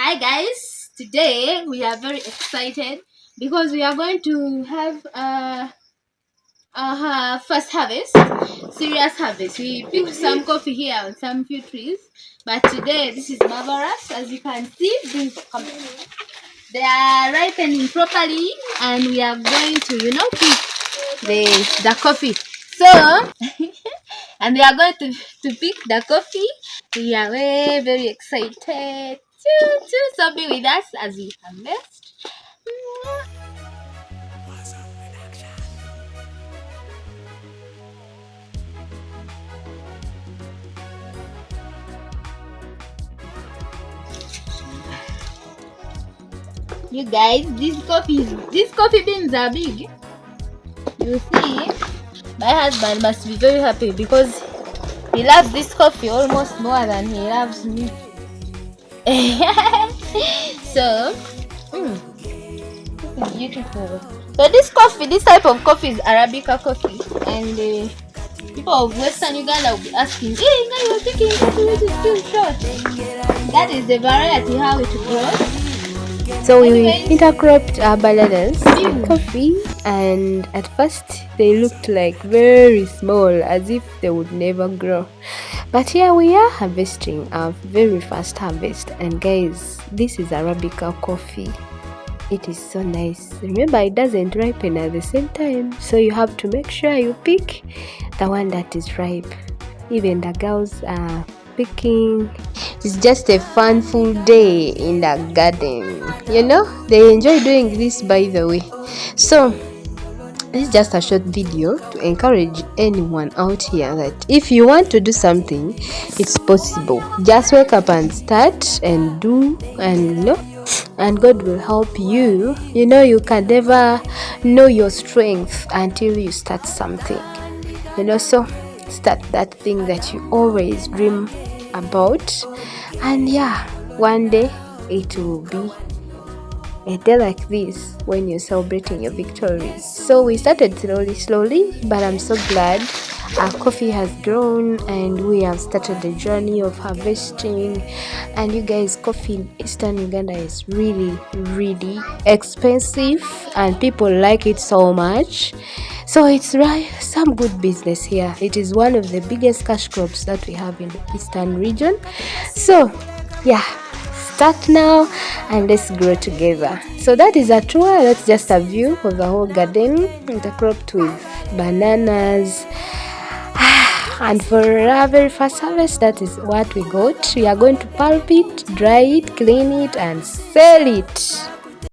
Hi guys, today we are very excited because we are going to have our first harvest, serious harvest. We picked some coffee here on some few trees, but today this is marvelous. As you can see, they are ripening properly, and we are going to, pick the coffee. So, and we are going to pick the coffee. We are very, very excited so be with us as we harvest. You guys, these coffee beans are big. You see, my husband must be very happy because he loves this coffee almost more than he loves me. So, this is beautiful. So this type of coffee is Arabica coffee, and people of Western Uganda will be asking, "Hey, now you're picking coffee which is too short." That is the variety how it grows. So we intercropped our bananas with coffee, and at first they looked like very small, as if they would never grow. But here we are harvesting our very first harvest, and guys, this is Arabica coffee. It is so nice. Remember, it doesn't ripen at the same time, so you have to make sure you pick the one that is ripe. Even the girls are picking. It's just a fun full day in the garden. They enjoy doing this, by the way. So this is just a short video to encourage anyone out here that if you want to do something, it's possible. Just wake up and start and do, and God will help you. You can never know your strength until you start something. So start that thing that you always dream about, and one day it will be a day like this when you're celebrating your victories. So we started slowly, but I'm so glad our coffee has grown and we have started the journey of harvesting. And you guys, coffee in Eastern Uganda is really, really expensive, and people like it so much. So it's some good business here. It is one of the biggest cash crops that we have in the Eastern region. So start now and let's grow together. So that is a tour. That's just a view of the whole garden, intercropped with bananas. And for our very first harvest, that is what we got. We are going to pulp it, dry it, clean it, and sell it.